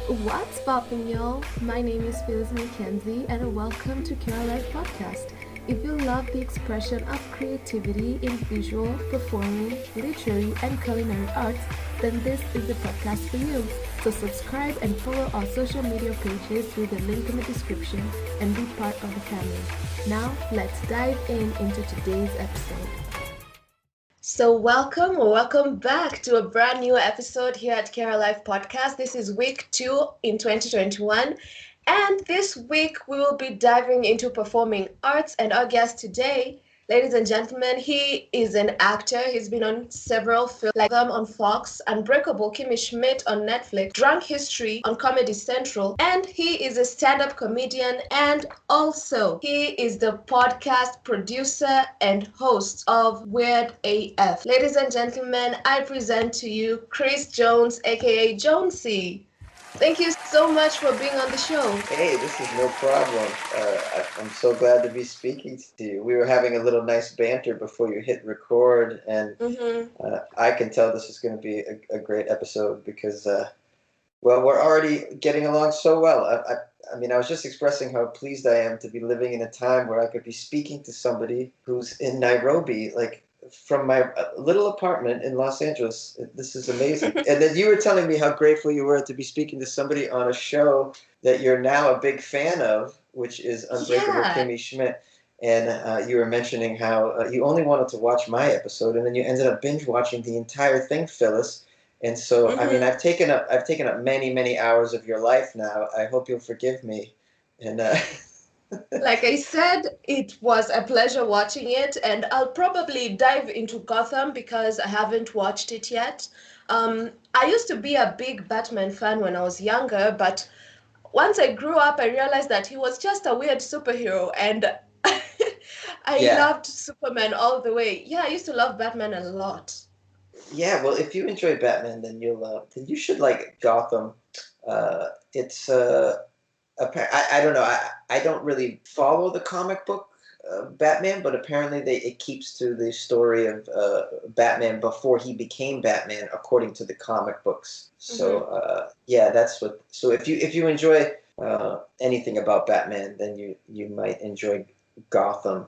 What's poppin', y'all? My name is Phyllis McKenzie, and welcome to Care Life Podcast. If you love the expression of creativity in visual, performing, literary, and culinary arts, then this is the podcast for you. So subscribe and follow our social media pages through the link in the description and be part of the family. Now, let's dive into today's episode. So welcome back to a brand new episode here at Care Life Podcast. This is week 2 in 2021. And this week we will be diving into performing arts, and our guest today, ladies and gentlemen, he is an actor. He's been on several films like Gotham on Fox, Unbreakable Kimmy Schmidt on Netflix, Drunk History on Comedy Central, and he is a stand-up comedian, and also he is the podcast producer and host of Weird AF. Ladies and gentlemen, I present to you Chris Jones, aka Jonesy. Thank you so much for being on the show. Hey, this is no problem. I'm so glad to be speaking to you. We were having a little nice banter before you hit record, and I can tell this is going to be a great episode because, we're already getting along so well. I mean, I was just expressing how pleased I am to be living in a time where I could be speaking to somebody who's in Nairobi, like from my little apartment in Los Angeles. This is amazing. And then you were telling me how grateful you were to be speaking to somebody on a show that you're now a big fan of, which is Unbreakable Kimmy Schmidt. And you were mentioning how you only wanted to watch my episode, and then you ended up binge watching the entire thing, Phyllis. And so, I mean, I've taken up many hours of your life now. I hope you'll forgive me. And like I said, it was a pleasure watching it, and I'll probably dive into Gotham because I haven't watched it yet. I used to be a big Batman fan when I was younger, but once I grew up, I realized that he was just a weird superhero, and I loved Superman all the way. Yeah, I used to love Batman a lot. Yeah, well, if you enjoy Batman, then you should like Gotham. It's I don't know. I don't really follow the comic book Batman, but apparently it keeps to the story of Batman before he became Batman, according to the comic books. So yeah, that's what. So if you enjoy anything about Batman, then you might enjoy Gotham.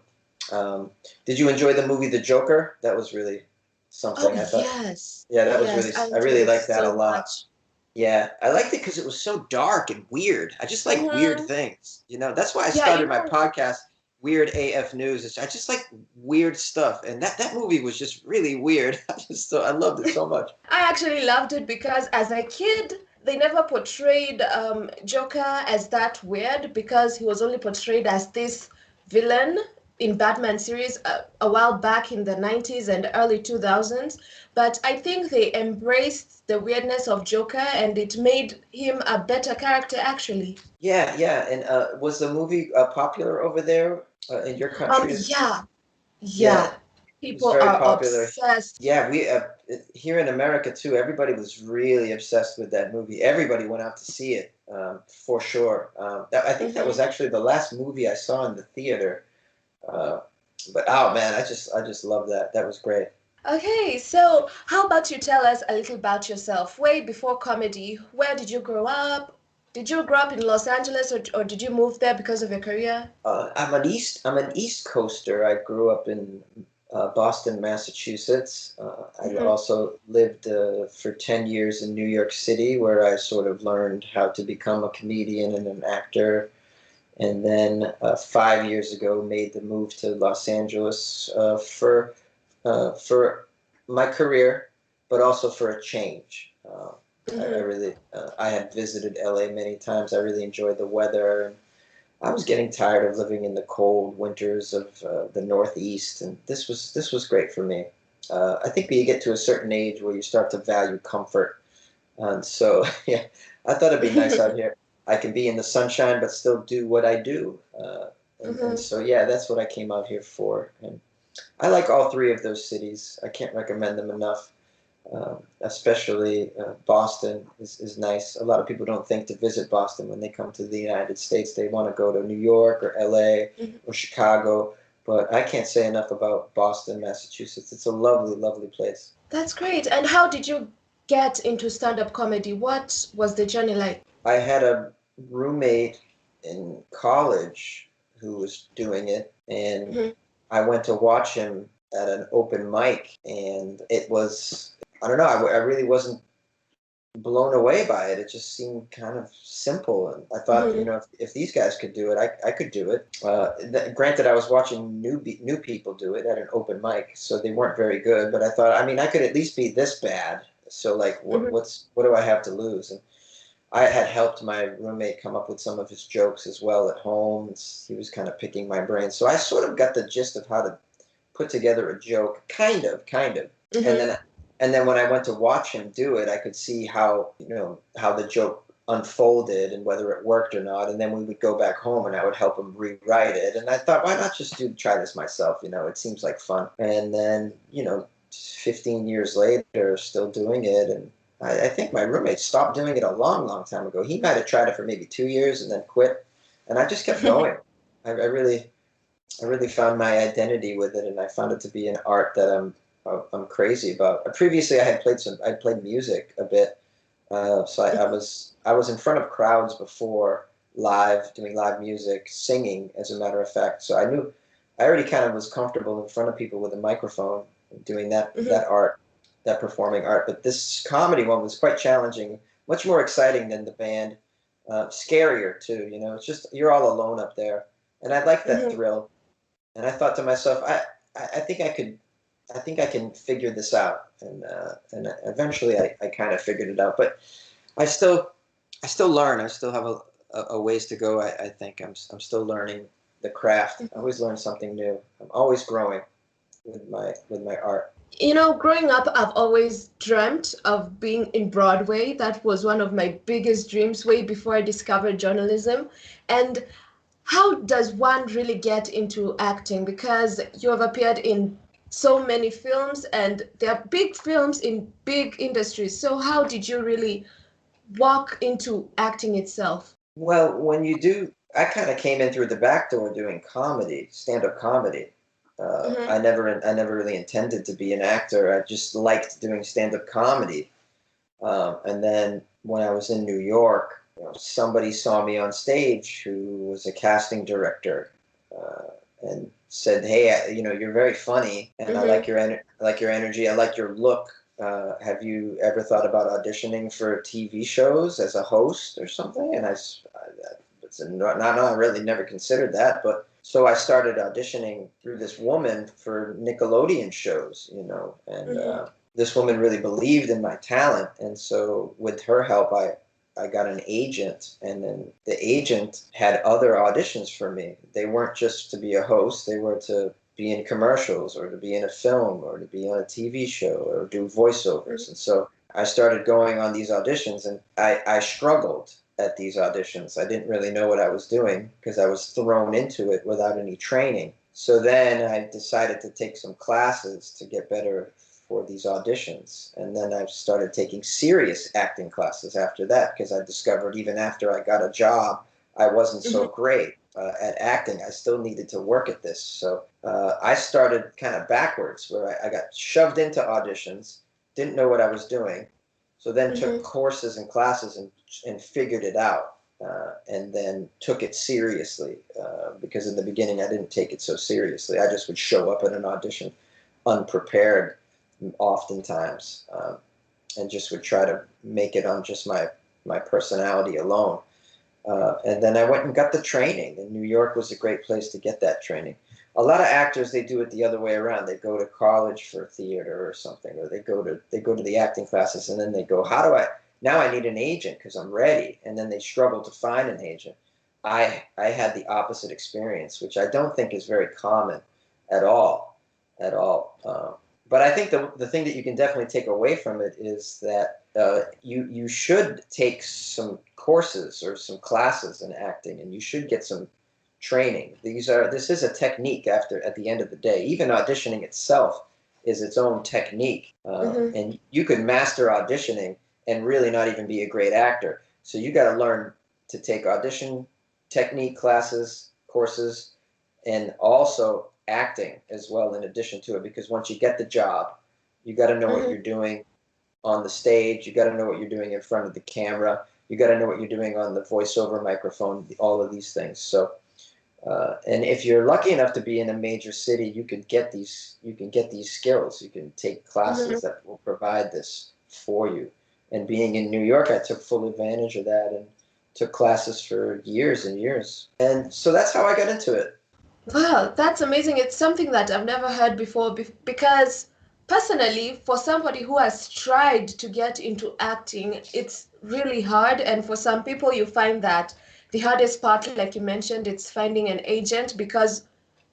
Did you enjoy the movie The Joker? That was really something. Oh, I thought. yes. Yeah, that was Yes, really. I really liked that so a lot. much. Yeah, I liked it because it was so dark and weird. I just like weird things. That's why I started my podcast, Weird AF News. I just like weird stuff, and that movie was just really weird. I loved it so much. I actually loved it because as a kid, they never portrayed Joker as that weird because he was only portrayed as this villain in Batman series a while back in the 90s and early 2000s. But I think they embraced the weirdness of Joker, and it made him a better character, actually. Yeah. And was the movie popular over there in your country? Yeah. People are popular. Obsessed. Yeah, we here in America too. Everybody was really obsessed with that movie. Everybody went out to see it for sure. I think that was actually the last movie I saw in the theater. But oh man, I just love that. That was great. Okay, so how about you tell us a little about yourself? Way before comedy, where did you grow up? Did you grow up in Los Angeles, or did you move there because of your career? I'm an East Coaster. I grew up in Boston, Massachusetts. I also lived for 10 years in New York City, where I sort of learned how to become a comedian and an actor. And then 5 years ago, made the move to Los Angeles for my career, but also for a change. I had visited LA many times. I really enjoyed the weather, and I was getting tired of living in the cold winters of the Northeast, and this was great for me. I think when you get to a certain age where you start to value comfort, and so yeah, I thought it'd be nice out here. I can be in the sunshine but still do what I do, and so yeah, that's what I came out here for. And I like all three of those cities. I can't recommend them enough. Especially Boston is nice. A lot of people don't think to visit Boston when they come to the United States. They want to go to New York or LA or Chicago, but I can't say enough about Boston, Massachusetts. It's a lovely, lovely place. That's great. And how did you get into stand-up comedy? What was the journey like? I had a roommate in college who was doing it, and Mm-hmm. I went to watch him at an open mic, and it was, I don't know, I really wasn't blown away by it. It just seemed kind of simple, and I thought, Mm-hmm. if these guys could do it, I could do it. Granted, I was watching new people do it at an open mic, so they weren't very good. But I thought, I mean, I could at least be this bad. So like, Mm-hmm. what do I have to lose? And I had helped my roommate come up with some of his jokes as well at home. He was kind of picking my brain, so I sort of got the gist of how to put together a joke, kind of. And Mm-hmm. then when I went to watch him do it, I could see how how the joke unfolded and whether it worked or not. And then we would go back home and I would help him rewrite it. And I thought, why not just try this myself? It seems like fun. And then 15 years later, still doing it. And I think my roommate stopped doing it a long, long time ago. He might have tried it for maybe 2 years and then quit. And I just kept going. I really found my identity with it, and I found it to be an art that I'm crazy about. Previously, I played music a bit, so I was in front of crowds before, doing live music, singing, as a matter of fact. So I already kind of was comfortable in front of people with a microphone, doing Mm-hmm. that performing art. But this comedy one was quite challenging, much more exciting than the band, scarier too. It's just you're all alone up there, and I like that Mm-hmm. thrill. And I thought to myself, I think I think I can figure this out. And eventually I kind of figured it out. But I still, I still learn. I still have a ways to go. I think I'm still learning the craft. I always learn something new. I'm always growing with my art. Growing up, I've always dreamt of being in Broadway. That was one of my biggest dreams way before I discovered journalism. And how does one really get into acting? Because you have appeared in so many films and they are big films in big industries. So how did you really walk into acting itself? Well, I kind of came in through the back door doing comedy, stand-up comedy. Mm-hmm. I never really intended to be an actor. I just liked doing stand-up comedy. And then when I was in New York, somebody saw me on stage who was a casting director, and said, "Hey, you're very funny, and Mm-hmm. I like your energy. I like your look. Have you ever thought about auditioning for TV shows as a host or something?" And I said, "No, no, no, I really never considered that." But so I started auditioning through this woman for Nickelodeon shows, and Mm-hmm. this woman really believed in my talent, and so with her help, I got an agent, and then the agent had other auditions for me. They weren't just to be a host; they were to be in commercials, or to be in a film, or to be on a TV show, or do voiceovers. And so I started going on these auditions, and I struggled at these auditions. I didn't really know what I was doing because I was thrown into it without any training. So then I decided to take some classes to get better for these auditions. And then I started taking serious acting classes after that because I discovered even after I got a job, I wasn't Mm-hmm. so great at acting. I still needed to work at this. So I started kind of backwards where I got shoved into auditions, didn't know what I was doing. So then took Mm-hmm. courses and classes and figured it out. And then took it seriously because in the beginning I didn't take it so seriously. I just would show up at an audition unprepared oftentimes, and just would try to make it on just my personality alone. And then I went and got the training, and New York was a great place to get that training. A lot of actors, they do it the other way around. They go to college for theater or something, or they go to the acting classes, and then they go, how do I now? I need an agent because I'm ready, and then they struggle to find an agent. I had the opposite experience, which I don't think is very common at all, at all. But I think the thing that you can definitely take away from it is that you should take some courses or some classes in acting, and you should get some training. This is a technique. At the end of the day, even auditioning itself is its own technique, Mm-hmm. and you could master auditioning and really not even be a great actor. So you got to learn to take audition technique classes, courses, and also acting as well in addition to it, because once you get the job, you got to know what Mm-hmm. you're doing on the stage. You got to know what you're doing in front of the camera. You got to know what you're doing on the voiceover microphone, all of these things. So, and if you're lucky enough to be in a major city, you can get these skills. You can take Mhm. classes that will provide this for you. And being in New York, I took full advantage of that and took classes for years and years. And so that's how I got into it. Wow, that's amazing. It's something that I've never heard before because personally, for somebody who has tried to get into acting, it's really hard. And for some people, you find that the hardest part, like you mentioned, it's finding an agent because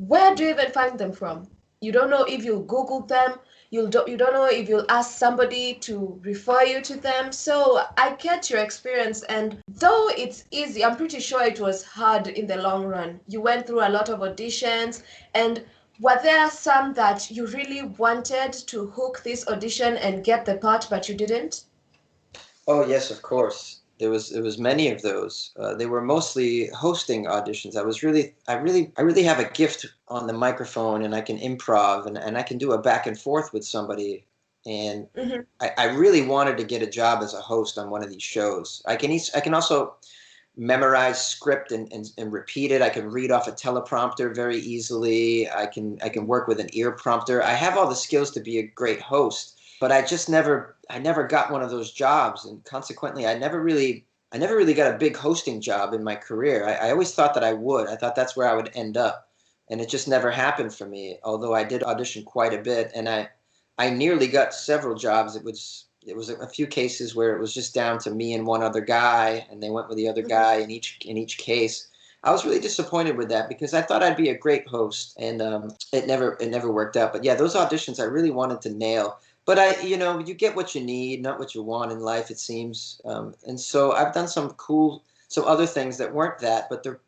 where do you even find them from? You don't know if you Google them. You don't know if you'll ask somebody to refer you to them. So I get your experience, and though it's easy, I'm pretty sure it was hard in the long run. You went through a lot of auditions, and were there some that you really wanted to hook this audition and get the part, but you didn't? Oh yes, of course. There was many of those. They were mostly hosting auditions. I really have a gift on the microphone, and I can improv, and I can do a back and forth with somebody. And Mm-hmm. I really wanted to get a job as a host on one of these shows. I can also memorize script and repeat it. I can read off a teleprompter very easily. I can work with an ear prompter. I have all the skills to be a great host, but I never got one of those jobs, and consequently I never really got a big hosting job in my career. I always thought that I would. I thought that's where I would end up, and it just never happened for me. Although I did audition quite a bit, and I nearly got several jobs. It was a few cases where it was just down to me and one other guy, and they went with the other Mm-hmm. guy in each case. I was really disappointed with that because I thought I'd be a great host, and it never worked out. But yeah, those auditions I really wanted to nail. But you get what you need, not what you want in life, it seems. And so I've done some other things that weren't that, but they're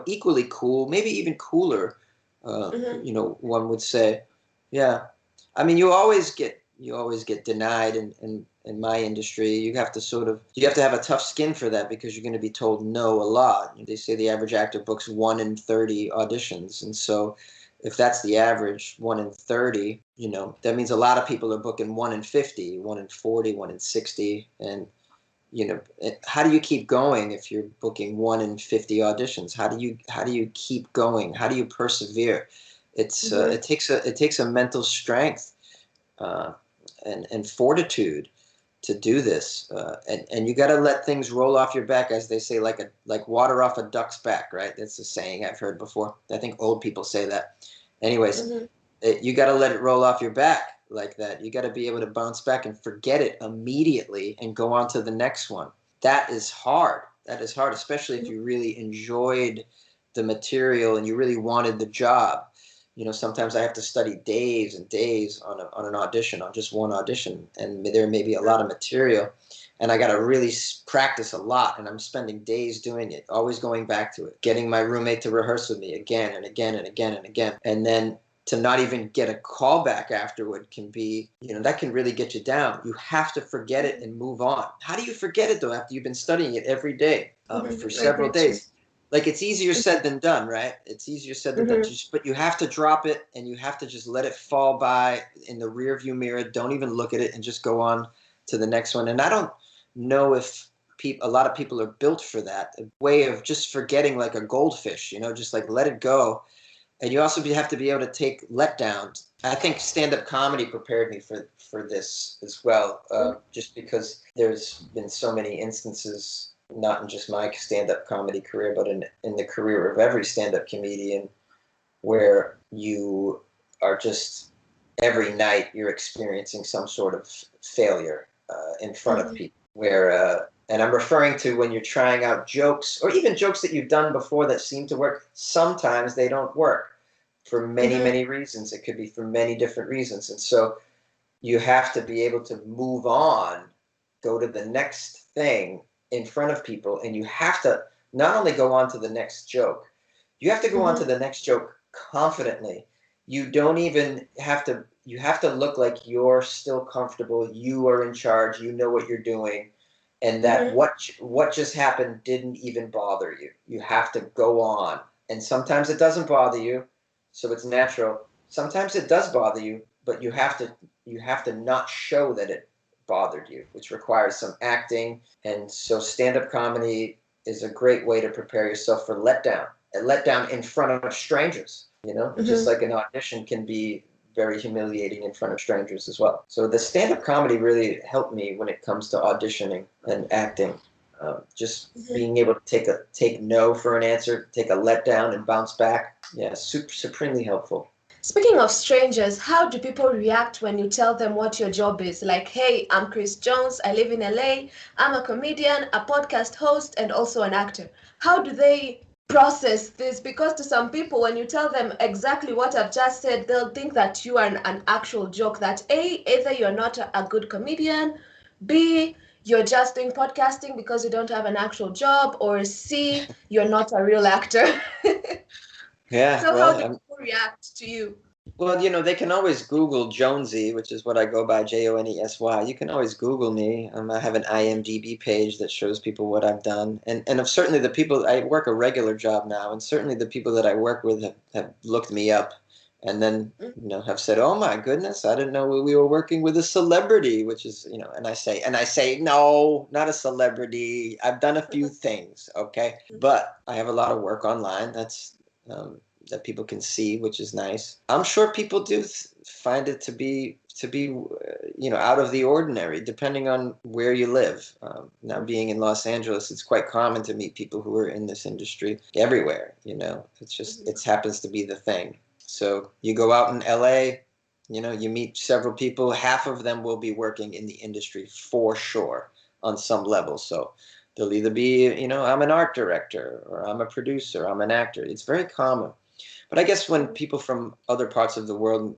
equally cool, maybe even cooler. Mm-hmm. One would say, yeah. I mean, you always get denied in my industry. You have to have a tough skin for that because you're going to be told no a lot. They say the average actor books 1 in 30 auditions, and so if that's the average, 1 in 30, that means a lot of people are booking 1 in 50, 1 in 40, 1 in 60, and how do you keep going if you're booking 1 in 50 auditions? How do you keep going? How do you persevere? Mm-hmm. It takes a mental strength uh, and fortitude to do this, and you got to let things roll off your back, as they say, like water off a duck's back, right? That's a saying I've heard before. I think old people say that. Anyways, Mm-hmm. you got to let it roll off your back like that. You got to be able to bounce back and forget it immediately and go on to the next one. That is hard. That is hard, especially if you really enjoyed the material and you really wanted the job. Sometimes I have to study days and days on an audition, on just one audition, and there may be a lot of material, and I got to really practice a lot, and I'm spending days doing it, always going back to it, getting my roommate to rehearse with me again and again and again and again, and then to not even get a call back afterward can be, that can really get you down. You have to forget it and move on. How do you forget it though after you've been studying it every day for Mm-hmm. I several get you. days? Like, it's easier said than done, right? It's easier said than done. Mm-hmm. But you have to drop it, and you have to just let it fall by in the rear view mirror. Don't even look at it, and just go on to the next one. And I don't know if a lot of people are built for that, a way of just forgetting, like a goldfish, just like let it go. And you also have to be able to take letdowns. I think stand-up comedy prepared me for this as well, just because there's been so many instances, not in just my stand-up comedy career, but in the career of every stand-up comedian, where you are just every night you're experiencing some sort of failure in front of Mm-hmm. people. And I'm referring to when you're trying out jokes, or even jokes that you've done before that seem to work. Sometimes they don't work for many, Mm-hmm. many reasons. It could be for many different reasons. And so you have to be able to move on, go to the next thing in front of people, and you have to not only go on to the next joke, you have to go on Mm-hmm. to the next joke confidently. You don't even have to, you have to look like you're still comfortable, you are in charge, you know what you're doing, and that Mm-hmm. what just happened didn't even bother you. You have to go on. And sometimes it doesn't bother you, so it's natural. Sometimes it does bother you, but you have to not show that it bothered you, which requires some acting. And so stand-up comedy is a great way to prepare yourself for letdown. A letdown in front of strangers, just like an audition can be very humiliating in front of strangers as well. So the stand-up comedy really helped me when it comes to auditioning and acting. Just being able to take no for an answer, take a letdown and bounce back. Yeah, supremely helpful. Speaking of strangers, how do people react when you tell them what your job is? Like, hey, I'm Chris Jones, I live in LA, I'm a comedian, a podcast host, and also an actor. How do they process this? Because to some people, when you tell them exactly what I've just said, they'll think that you are an actual joke, that A, either you're not a good comedian, B, you're just doing podcasting because you don't have an actual job, or C, you're not a real actor. Yeah, So how well, do people react to you? well, they can always Google Jonesy, which is what I go by, Jonesy. You can always Google me. I have an IMDb page that shows people what I've done. And certainly the people, I work a regular job now, and certainly the people that I work with have looked me up and then, have said, oh my goodness, I didn't know we were working with a celebrity, which is, and I say, no, not a celebrity. I've done a few things, okay? But I have a lot of work online. That's, that people can see, which is nice. I'm sure people do find it to be out of the ordinary, depending on where you live. Now, being in Los Angeles, it's quite common to meet people who are in this industry everywhere. It's just it happens to be the thing. So you go out in LA, you meet several people. Half of them will be working in the industry for sure on some level. So they'll either be, I'm an art director, or I'm a producer, I'm an actor. It's very common. But I guess when people from other parts of the world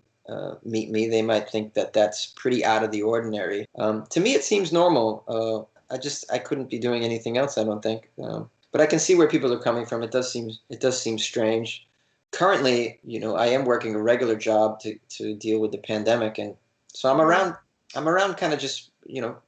meet me, they might think that that's pretty out of the ordinary. To me, it seems normal. I couldn't be doing anything else, I don't think. But I can see where people are coming from. It does seem strange. Currently, I am working a regular job to deal with the pandemic, and so I'm around kind of just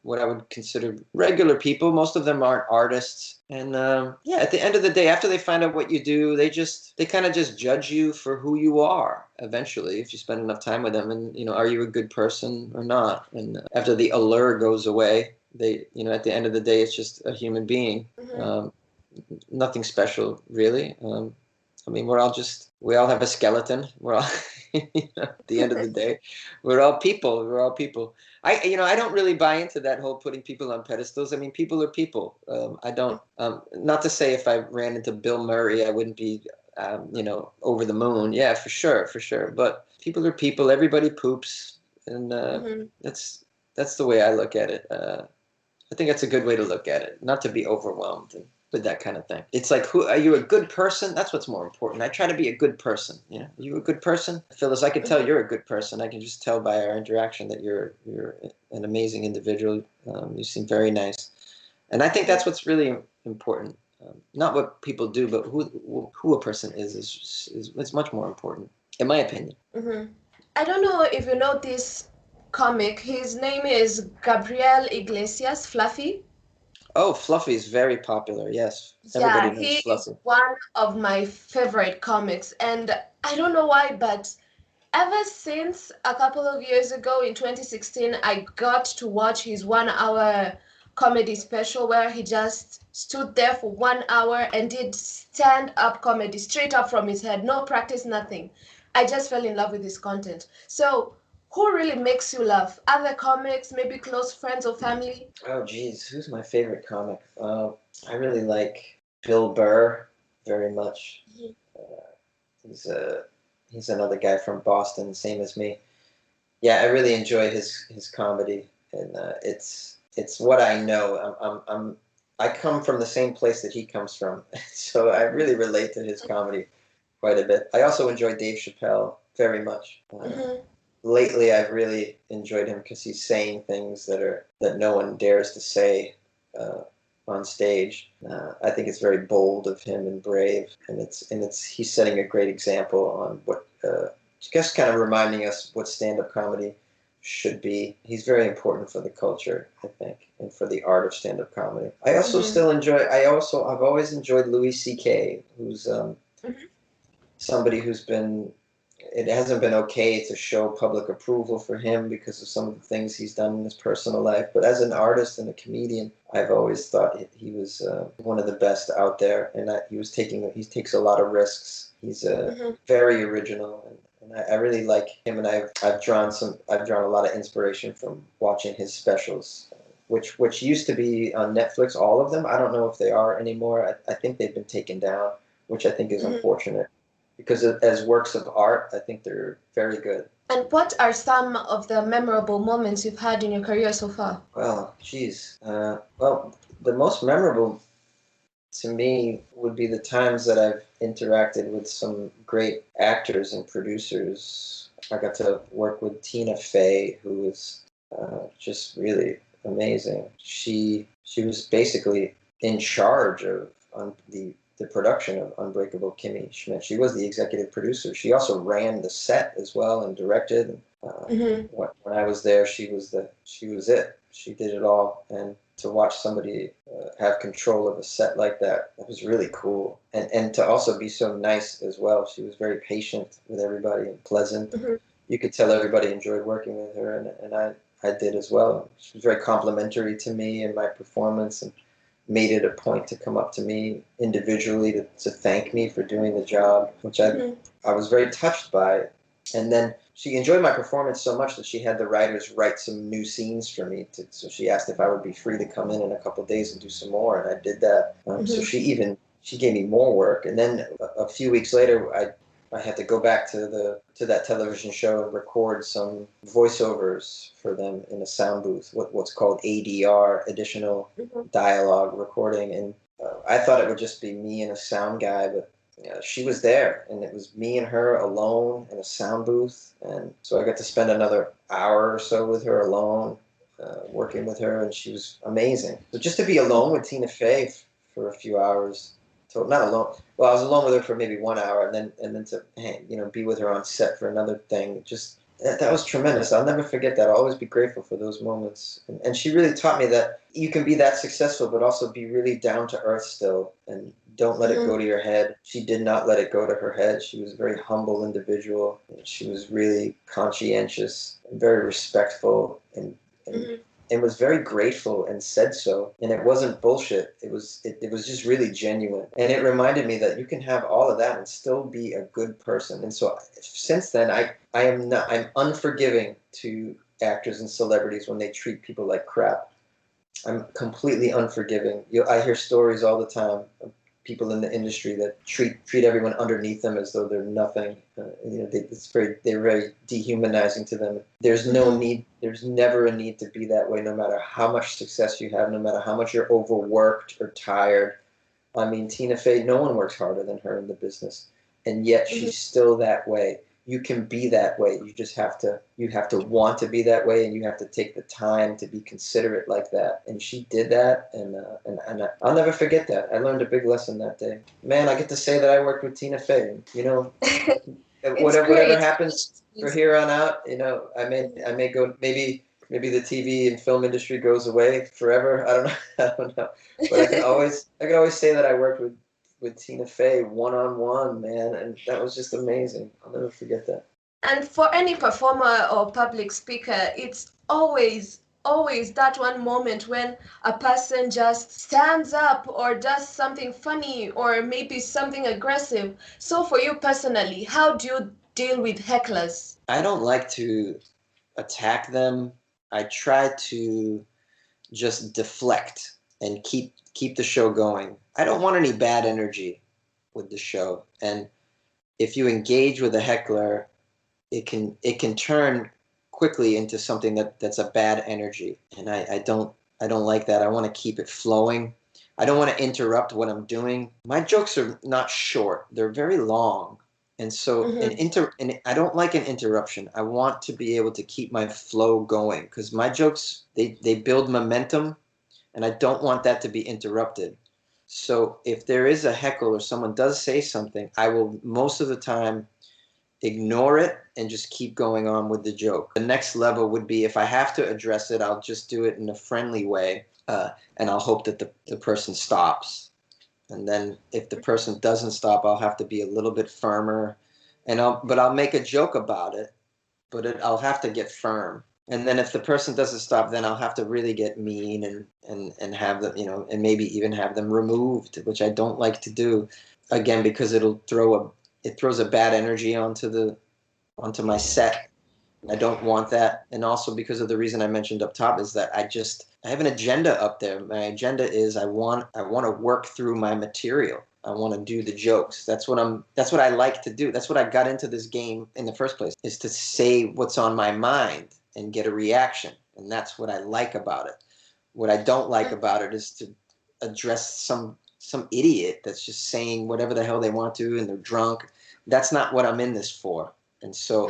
what I would consider regular people. Most of them aren't artists, and at the end of the day, after they find out what you do, they kind of just judge you for who you are. Eventually, if you spend enough time with them, and are you a good person or not? And after the allure goes away, they at the end of the day, it's just a human being. Nothing special, really. I mean, we all have a skeleton. We're all, at the end of the day, we're all people. We're all people. I don't really buy into that whole putting people on pedestals. I mean, people are people. I don't, not to say if I ran into Bill Murray, I wouldn't be, over the moon. Yeah, for sure. But people are people. Everybody poops. And that's the way I look at it. I think that's a good way to look at it, not to be overwhelmed with that kind of thing. It's like, are you a good person? That's what's more important. I try to be a good person. Are you a good person? Phyllis, I can tell you're a good person. I can just tell by our interaction that you're an amazing individual. You seem very nice. And I think that's what's really important. Not what people do, but who a person is much more important, in my opinion. I don't know if you know this comic. His name is Gabriel Iglesias, Fluffy. Oh, Fluffy is very popular. Yes, everybody knows He Fluffy. is one of my favorite comics, and I don't know why, but ever since a couple of years ago in 2016, I got to watch his 1 hour comedy special where he just stood there for 1 hour and did stand-up comedy straight up from his head, no practice, nothing. I just fell in love with his content. So who really makes you laugh? Other comics, maybe close friends or family? Oh, geez, who's my favorite comic? I really like Bill Burr very much. He's another guy from Boston, same as me. Yeah, I really enjoy his comedy, and it's what I know. I come from the same place that he comes from, so I really relate to his comedy quite a bit. I also enjoy Dave Chappelle very much. Lately, I've really enjoyed him because he's saying things that no one dares to say on stage. I think it's very bold of him and brave, and he's setting a great example on what, just kind of reminding us what stand-up comedy should be. He's very important for the culture, I think, and for the art of stand-up comedy. I've always enjoyed Louis C.K., who's somebody who's been it hasn't been okay to show public approval for him because of some of the things he's done in his personal life. But as an artist and a comedian, I've always thought he was one of the best out there, and he takes a lot of risks. He's very original, and I really like him. And I've drawn a lot of inspiration from watching his specials, which used to be on Netflix, all of them. I don't know if they are anymore. I think they've been taken down, which I think is unfortunate. Because as works of art, I think they're very good. And what are some of the memorable moments you've had in your career so far? Well, geez. Well, the most memorable to me would be the times that I've interacted with some great actors and producers. I got to work with Tina Fey, who was just really amazing. She was basically in charge of the production of Unbreakable Kimmy Schmidt. She was the executive producer. She also ran the set as well and directed. When I was there, she was it. She did it all. And to watch somebody have control of a set like that was really cool. And to also be so nice as well. She was very patient with everybody and pleasant. You could tell everybody enjoyed working with her, and I did as well. She was very complimentary to me and my performance, and made it a point to come up to me individually to thank me for doing the job, which I was very touched by. And then she enjoyed my performance so much that she had the writers write some new scenes for me. So she asked if I would be free to come in a couple of days and do some more, and I did that. So she gave me more work. And then a few weeks later, I had to go back to that television show and record some voiceovers for them in a sound booth, what's called ADR, additional dialogue recording. And I thought it would just be me and a sound guy, but she was there, and it was me and her alone in a sound booth. And so I got to spend another hour or so with her alone, working with her, and she was amazing. So just to be alone with Tina Fey for a few hours. So not alone. Well, I was alone with her for maybe 1 hour, and then to be with her on set for another thing. Just that was tremendous. I'll never forget that. I'll always be grateful for those moments. And she really taught me that you can be that successful, but also be really down to earth still, and don't let it go to your head. She did not let it go to her head. She was a very humble individual. She was really conscientious and very respectful, and was very grateful and said so. And it wasn't bullshit. It was just really genuine. And it reminded me that you can have all of that and still be a good person. And so since then, I'm unforgiving to actors and celebrities when they treat people like crap. I'm completely unforgiving. I hear stories all the time of people in the industry that treat everyone underneath them as though they're nothing. They're very dehumanizing to them. There's no need. There's never a need to be that way, no matter how much success you have, no matter how much you're overworked or tired. I mean, Tina Fey, no one works harder than her in the business, and yet she's still that way. You can be that way. You just have to want to be that way, and you have to take the time to be considerate like that. And she did that, and I'll never forget that. I learned a big lesson that day. Man, I get to say that I worked with Tina Fey. Whatever happens from here on out, I may go. Maybe the TV and film industry goes away forever. I don't know. But I can always say that I worked with Tina Fey one-on-one, man, and that was just amazing. I'll never forget that. And for any performer or public speaker, it's always that one moment when a person just stands up or does something funny or maybe something aggressive. So for you personally, how do you deal with hecklers? I don't like to attack them. I try to just deflect and keep the show going. I don't want any bad energy with the show. And if you engage with a heckler, it can turn quickly into something that's a bad energy. And I don't like that. I want to keep it flowing. I don't want to interrupt what I'm doing. My jokes are not short. They're very long. And so and I don't like an interruption. I want to be able to keep my flow going, because my jokes, they build momentum, and I don't want that to be interrupted. So if there is a heckle or someone does say something, I will most of the time ignore it and just keep going on with the joke. The next level would be, if I have to address it, I'll just do it in a friendly way, and I'll hope that the person stops. And then if the person doesn't stop, I'll have to be a little bit firmer and I'll make a joke about it, but I'll have to get firm. And then if the person doesn't stop, then I'll have to really get mean and have them, and maybe even have them removed, which I don't like to do, again, because it throws a bad energy onto my set. I don't want that. And also because of the reason I mentioned up top is that I have an agenda up there. My agenda is I want to work through my material. I want to do the jokes. That's what I like to do. That's what I got into this game in the first place, is to say what's on my mind and get a reaction. And that's what I like about it. What I don't like about it is to address some idiot that's just saying whatever the hell they want to and they're drunk. That's not what I'm in this for. And so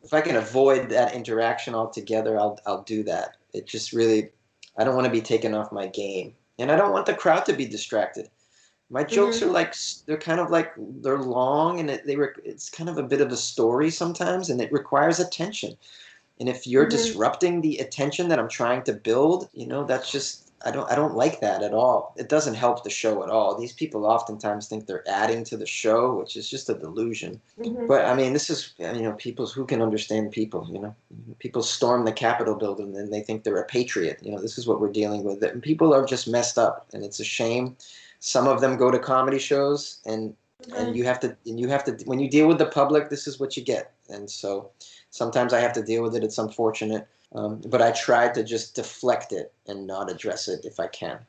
if I can avoid that interaction altogether, I'll do that. It just really, I don't want to be taken off my game, and I don't want the crowd to be distracted. My jokes are they're long, and it's kind of a bit of a story sometimes, and it requires attention. And if you're disrupting the attention that I'm trying to build, that's just, I don't like that at all. It doesn't help the show at all. These people oftentimes think they're adding to the show, which is just a delusion. But I mean, this is, who can understand people, people storm the Capitol building and they think they're a patriot. This is what we're dealing with. And people are just messed up, and it's a shame. Some of them go to comedy shows, and you have to, when you deal with the public, this is what you get. And so sometimes I have to deal with it. It's unfortunate. But I try to just deflect it and not address it if I can.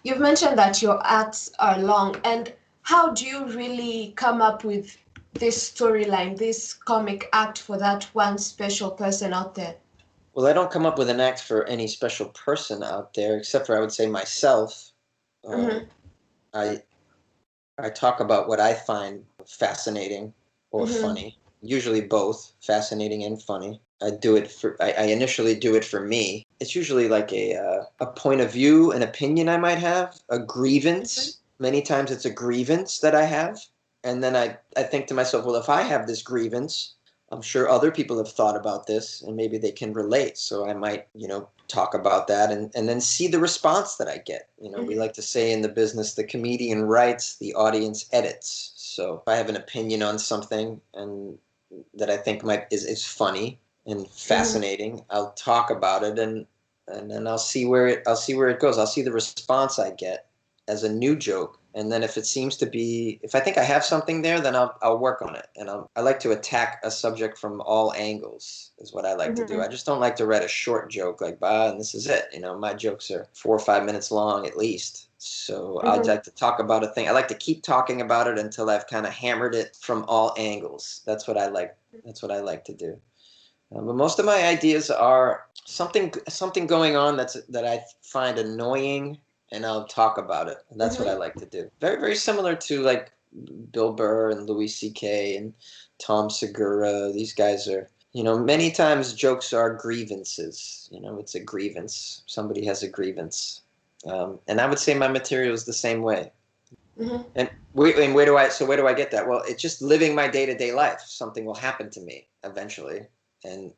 You've mentioned that your acts are long, and how do you really come up with this storyline, this comic act for that one special person out there? Well, I don't come up with an act for any special person out there, except for, I would say, myself. I talk about what I find fascinating or funny, usually both fascinating and funny. I initially do it for me. It's usually like a point of view, an opinion I might have, a grievance. Many times it's a grievance that I have. And then I think to myself, well, if I have this grievance, I'm sure other people have thought about this and maybe they can relate. So I might, talk about that and then see the response that I get. We like to say in the business, the comedian writes, the audience edits. So if I have an opinion on something and that I think is funny and fascinating, I'll talk about it and then I'll see where it goes. I'll see the response I get as a new joke. And then if I think I have something there, then I'll work on it. And I like to attack a subject from all angles is what I like to do. I just don't like to write a short joke like, and this is it. My jokes are 4 or 5 minutes long at least. So I'd like to talk about a thing. I like to keep talking about it until I've kind of hammered it from all angles. That's what I like. That's what I like to do. But most of my ideas are something going on that I find annoying, and I'll talk about it. And that's what I like to do. Very, very similar to like Bill Burr and Louis C.K. and Tom Segura. These guys are, many times jokes are grievances. It's a grievance. Somebody has a grievance. And I would say my material is the same way. And where do I get that? Well, it's just living my day-to-day life. Something will happen to me eventually, and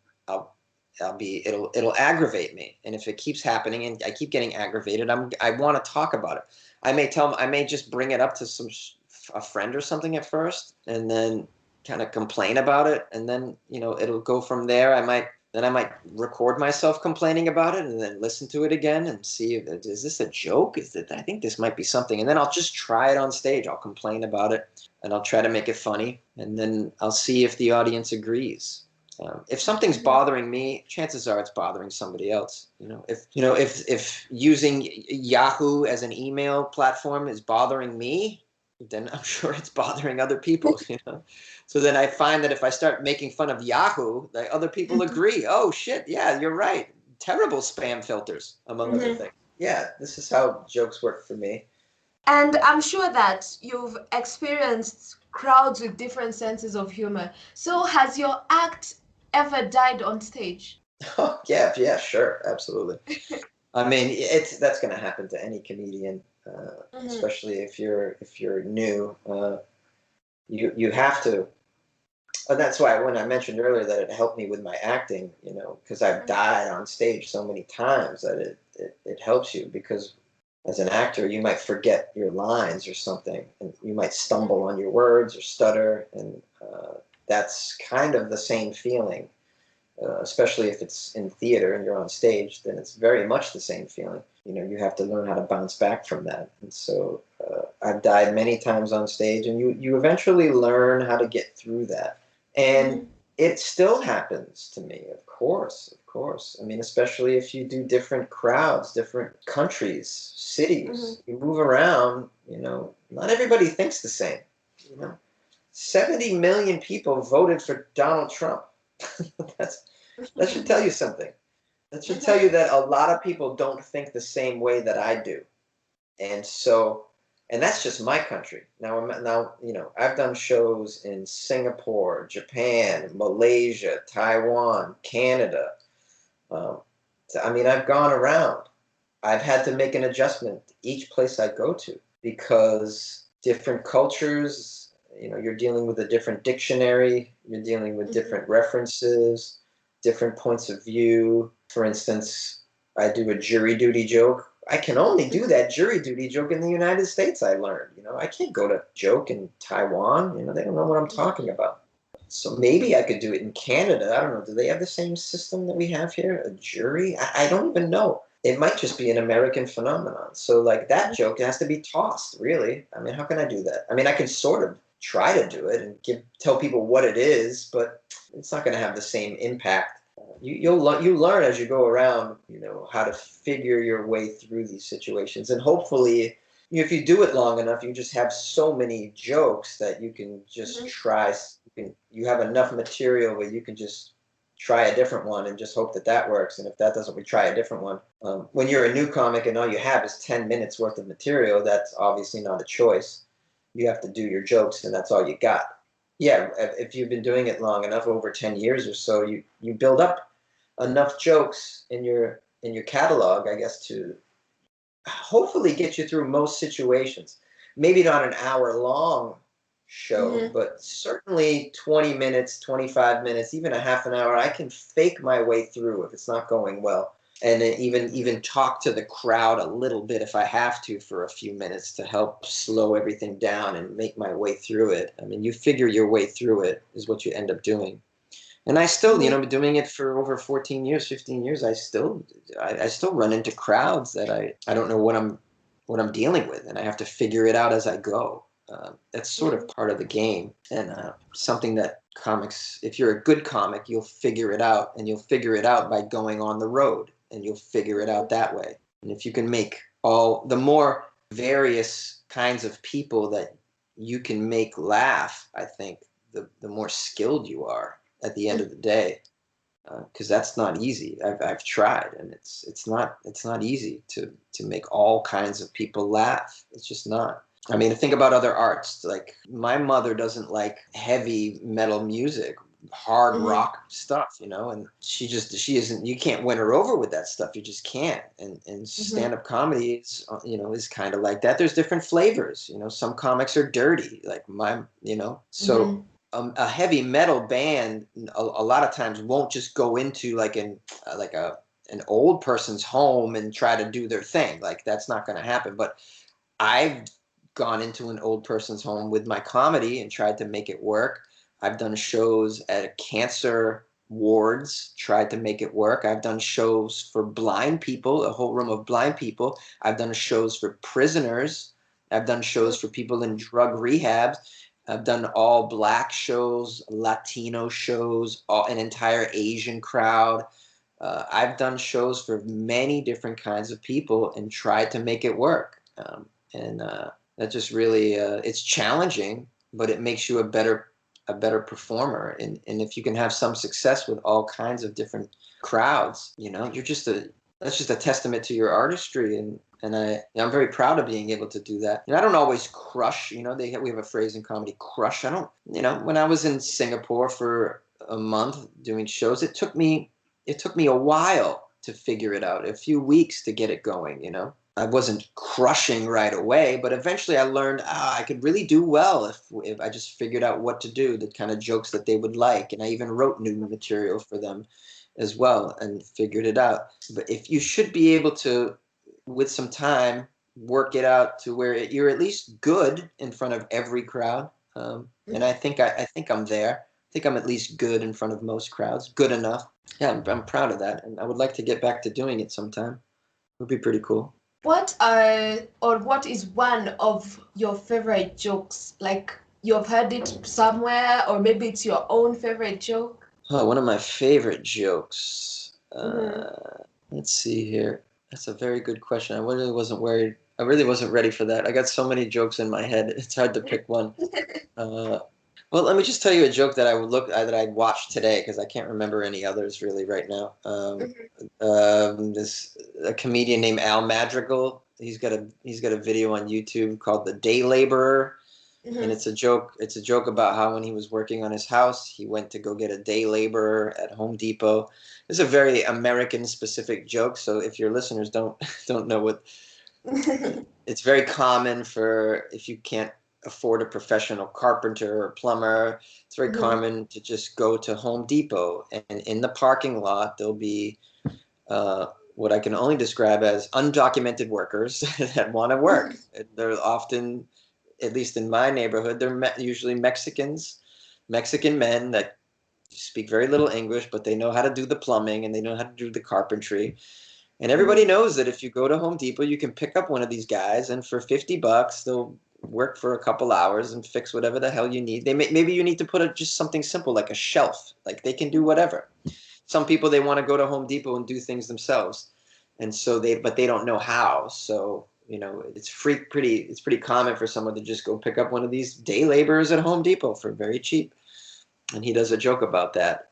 it'll aggravate me. And if it keeps happening and I keep getting aggravated, I want to talk about it. I may just bring it up to a friend or something at first, and then kind of complain about it, and then it'll go from there. I might record myself complaining about it and then listen to it again and see is this a joke? I think this might be something, and then I'll just try it on stage. I'll complain about it and I'll try to make it funny, and then I'll see if the audience agrees. If something's bothering me, chances are it's bothering somebody else. If using Yahoo as an email platform is bothering me, then I'm sure it's bothering other people. So then I find that if I start making fun of Yahoo, that other people agree. Oh shit, yeah, you're right. Terrible spam filters, among other things. Yeah, this is how jokes work for me. And I'm sure that you've experienced crowds with different senses of humor. So has your act ever died on stage? Oh, yeah, sure, absolutely. I mean, that's going to happen to any comedian, especially if you're new. You have to. And that's why when I mentioned earlier that it helped me with my acting, because I've died on stage so many times that it helps you, because as an actor, you might forget your lines or something, and you might stumble on your words or stutter, and that's kind of the same feeling. Especially if it's in theater and you're on stage, then it's very much the same feeling. You have to learn how to bounce back from that. And so I've died many times on stage, and you eventually learn how to get through that. And it still happens to me, of course, of course. I mean, especially if you do different crowds, different countries, cities, you move around, not everybody thinks the same, 70 million people voted for Donald Trump. That should tell you something. That should tell you that a lot of people don't think the same way that I do. And that's just my country. Now, I've done shows in Singapore, Japan, Malaysia, Taiwan, Canada. I've gone around. I've had to make an adjustment each place I go to, because different cultures, you're dealing with a different dictionary, you're dealing with different references, different points of view. For instance, I do a jury duty joke. I can only do that jury duty joke in the United States, I learned. I can't go to joke in Taiwan. They don't know what I'm talking about. So maybe I could do it in Canada. I don't know. Do they have the same system that we have here? A jury? I don't even know. It might just be an American phenomenon. So like that joke has to be tossed, really. I mean, how can I do that? I mean, I can sort of try to do it and tell people what it is, but it's not going to have the same impact. You learn as you go around, how to figure your way through these situations. And hopefully, if you do it long enough, you just have so many jokes that you can just try. You have enough material where you can just try a different one and just hope that works. And if that doesn't, we try a different one. When you're a new comic and all you have is 10 minutes worth of material, that's obviously not a choice. You have to do your jokes, and that's all you got. Yeah, if you've been doing it long enough, over 10 years or so, you build up enough jokes in your catalog, I guess, to hopefully get you through most situations. Maybe not an hour-long show, but certainly 20 minutes, 25 minutes, even a half an hour. I can fake my way through if it's not going well. And even talk to the crowd a little bit if I have to for a few minutes to help slow everything down and make my way through it. I mean, you figure your way through it is what you end up doing. And I still, been doing it for over 14 years, 15 years. I still run into crowds that I don't know what I'm dealing with, and I have to figure it out as I go. That's sort of part of the game, and something that comics, if you're a good comic, you'll figure it out, and you'll figure it out by going on the road, and you'll figure it out that way. And if you can make the more various kinds of people that you can make laugh, I think the more skilled you are at the end of the day, because that's not easy. I've tried, and it's not easy to make all kinds of people laugh. It's just not. I mean, think about other arts. Like my mother doesn't like heavy metal music, hard rock stuff, and she isn't. You can't win her over with that stuff. You just can't. And stand-up comedy is kind of like that. There's different flavors. Some comics are dirty, like so. A heavy metal band a lot of times won't just go into like an old person's home and try to do their thing. Like that's not going to happen. But I've gone into an old person's home with my comedy and tried to make it work. I've done shows at cancer wards, tried to make it work. I've done shows for blind people, a whole room of blind people. I've done shows for prisoners. I've done shows for people in drug rehabs. I've done all black shows, Latino shows, an entire Asian crowd. I've done shows for many different kinds of people and tried to make it work. And that just really, it's challenging, but it makes you a better performer. And if you can have some success with all kinds of different crowds, that's just a testament to your artistry. And I'm very proud of being able to do that. And I don't always crush, we have a phrase in comedy, crush. I don't, when I was in Singapore for a month doing shows, it took me a while to figure it out, a few weeks to get it going, I wasn't crushing right away, but eventually I learned I could really do well if I just figured out what to do, the kind of jokes that they would like. And I even wrote new material for them as well and figured it out. But if you should be able to, with some time, work it out to where you're at least good in front of every crowd. And I think I'm there. I think I'm at least good in front of most crowds. Good enough. Yeah, I'm proud of that, and I would like to get back to doing it sometime. It would be pretty cool. What is one of your favorite jokes? Like you've heard it somewhere, or maybe it's your own favorite joke? Oh, one of my favorite jokes. Mm-hmm. Let's see here. That's a very good question. I really wasn't worried. I really wasn't ready for that. I got so many jokes in my head. It's hard to pick one. Uh, well, let me just tell you a joke that that I watched today because I can't remember any others really right now. This a comedian named Al Madrigal. He's got a video on YouTube called "The Day Laborer," and Mm-hmm. it's a joke. It's a joke about how when he was working on his house, he went to go get a day laborer at Home Depot. It's a very American specific joke. So if your listeners don't know what, it's very common for if you can't afford a professional carpenter or plumber, it's very Mm-hmm. common to just go to Home Depot, and in the parking lot there'll be what I can only describe as undocumented workers that want to work. They're often, at least in my neighborhood, they're usually Mexican men that speak very little English, but they know how to do the plumbing and they know how to do the carpentry. And everybody Mm-hmm. knows that if you go to Home Depot, you can pick up one of these guys, and for $50, they'll work for a couple hours and fix whatever the hell you need. Maybe you need to put just something simple like a shelf. Like they can do whatever. Some people, they want to go to Home Depot and do things themselves, and so but they don't know how. So it's pretty common for someone to just go pick up one of these day laborers at Home Depot for very cheap. And he does a joke about that,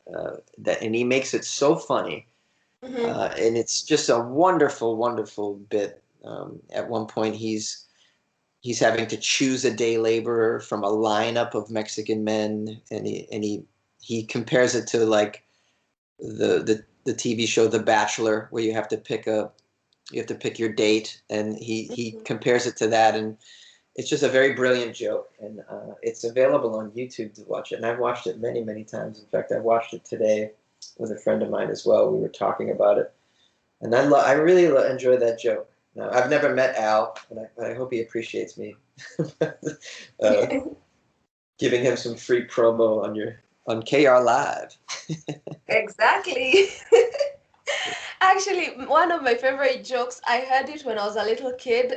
and he makes it so funny. Mm-hmm. And it's just a wonderful, wonderful bit. At one point, he's having to choose a day laborer from a lineup of Mexican men, and he compares it to like the TV show The Bachelor, where you have to pick your date, and he compares it to that, and it's just a very brilliant joke, and it's available on YouTube to watch it, and I've watched it many, many times. In fact, I watched it today with a friend of mine as well. We were talking about it, and I really enjoy that joke. Now, I've never met Al, but I hope he appreciates me uh, giving him some free promo on KR Live. Exactly. Actually, one of my favorite jokes, I heard it when I was a little kid.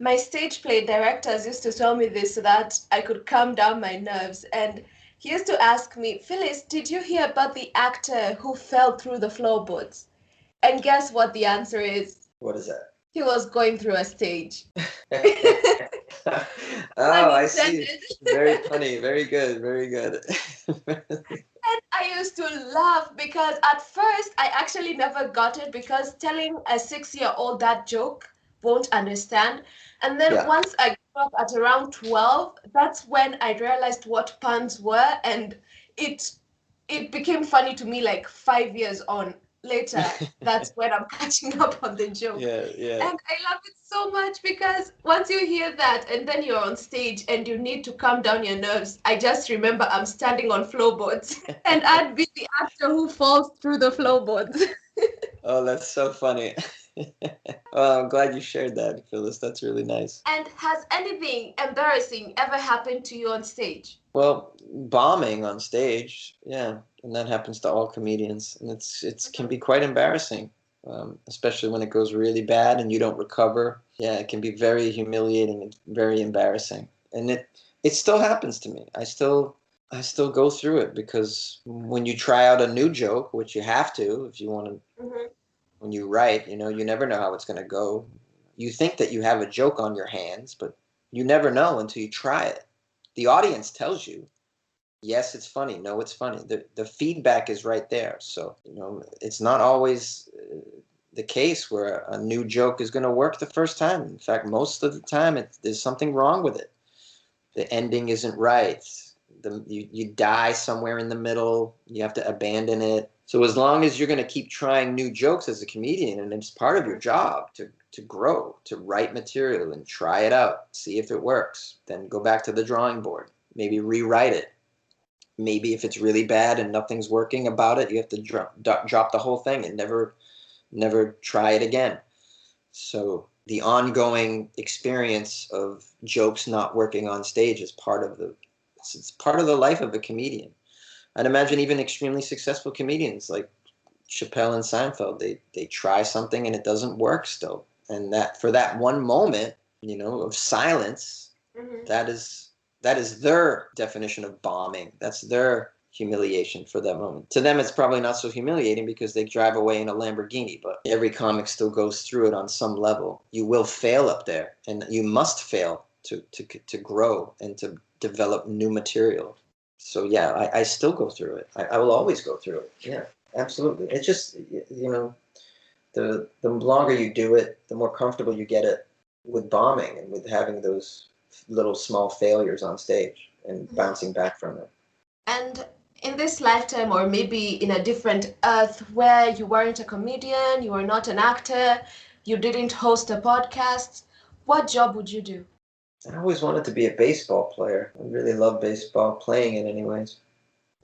My stage play directors used to tell me this so that I could calm down my nerves. And he used to ask me, Phyllis, did you hear about the actor who fell through the floorboards? And guess what the answer is? What is that? He was going through a stage. Oh, Pun I see. intended. Very funny. Very good. Very good. And I used to laugh because at first I actually never got it because telling a 6-year-old that joke won't understand. And then Yeah. once I grew up at around 12, that's when I realized what puns were, and it it became funny to me like 5 years on later. That's when I'm catching up on the joke. Yeah, yeah. And I love it so much because once you hear that and then you're on stage and you need to calm down your nerves, I just remember I'm standing on floorboards and I'd be the actor who falls through the floorboards. Oh, that's so funny. Well, I'm glad you shared that, Phyllis. That's really nice. And has anything embarrassing ever happened to you on stage? Well, bombing on stage, yeah, and that happens to all comedians, and it can be quite embarrassing, especially when it goes really bad and you don't recover. Yeah, it can be very humiliating and very embarrassing, and it still happens to me. I still go through it because when you try out a new joke, which you have to if you want to, Mm-hmm. when you write, you never know how it's going to go. You think that you have a joke on your hands, but you never know until you try it. The audience tells you, yes, it's funny. No, it's funny. The feedback is right there. So, it's not always the case where a new joke is going to work the first time. In fact, most of the time, there's something wrong with it. The ending isn't right. You die somewhere in the middle. You have to abandon it. So as long as you're going to keep trying new jokes as a comedian, and it's part of your job to grow, to write material and try it out, see if it works, then go back to the drawing board, maybe rewrite it. Maybe if it's really bad and nothing's working about it, you have to drop the whole thing and never try it again. So the ongoing experience of jokes not working on stage is it's part of the life of a comedian. I'd imagine even extremely successful comedians like Chappelle and Seinfeld, they try something and it doesn't work still. And that for that one moment, of silence, Mm-hmm. that is their definition of bombing. That's their humiliation for that moment. To them, it's probably not so humiliating because they drive away in a Lamborghini, but every comic still goes through it on some level. You will fail up there, and you must fail to grow and to develop new material. So yeah, I still go through it. I will always go through it. Yeah, absolutely. It's just, the longer you do it, the more comfortable you get it with bombing and with having those little small failures on stage and bouncing back from it. And in this lifetime, or maybe in a different earth where you weren't a comedian, you were not an actor, you didn't host a podcast, what job would you do? I always wanted to be a baseball player. I really love baseball, playing it anyways.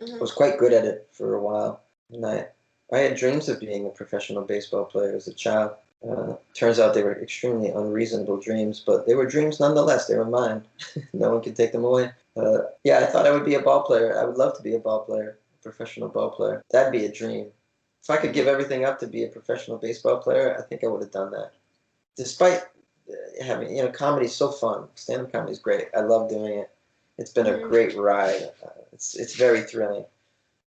I was quite good at it for a while. And I had dreams of being a professional baseball player as a child. Turns out they were extremely unreasonable dreams, but they were dreams nonetheless. They were mine. No one could take them away. Yeah, I thought I would be a ball player. I would love to be a ball player, a professional ball player. That'd be a dream. If I could give everything up to be a professional baseball player, I think I would have done that. Despite having, comedy's so fun. Stand-up comedy is great. I love doing it. It's been a great ride. It's very thrilling.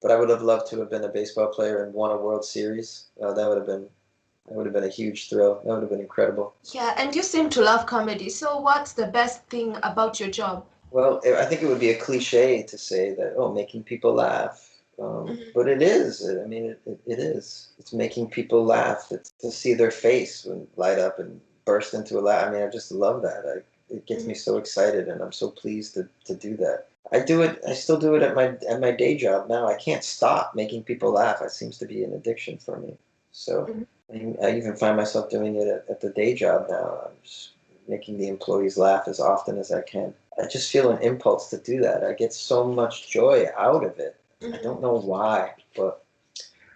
But I would have loved to have been a baseball player and won a World Series. That would have been a huge thrill. That would have been incredible. Yeah, and you seem to love comedy. So what's the best thing about your job? Well, I think it would be a cliche to say that, making people laugh. But it is. I mean, it is. It's making people laugh. It's to see their face light up and burst into a laugh. I mean, I just love that. It gets me so excited, and I'm so pleased to do that. I do it. I still do it at my day job now. I can't stop making people laugh. It seems to be an addiction for me. So I even find myself doing it at the day job now. I'm just making the employees laugh as often as I can. I just feel an impulse to do that. I get so much joy out of it. I don't know why, but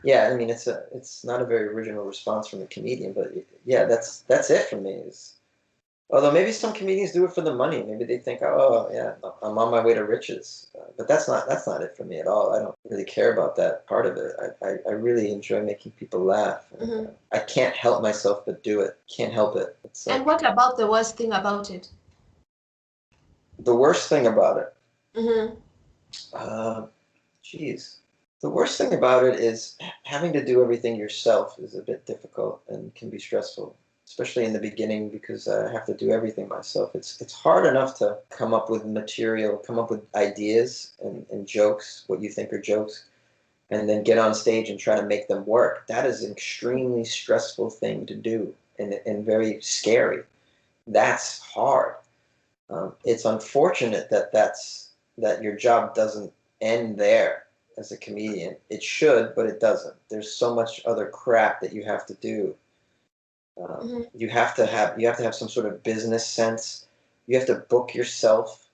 yeah, I mean, it's not a very original response from a comedian, but yeah, that's it for me. Although maybe some comedians do it for the money. Maybe they think, oh yeah, I'm on my way to riches. But that's not it for me at all. I don't really care about that part of it. I really enjoy making people laugh. I can't help myself but do it. Can't help it. It's And what about the worst thing about it? The worst thing about it. Geez. The worst thing about it is having to do everything yourself is a bit difficult and can be stressful, especially in the beginning because I have to do everything myself. It's hard enough to come up with material, come up with ideas and jokes, what you think are jokes, and then get on stage and try to make them work. That is an extremely stressful thing to do and very scary. That's hard. It's unfortunate that your job doesn't end there as a comedian. It should, but it doesn't. There's so much other crap that you have to do. You have to have some sort of business sense. You have to book yourself.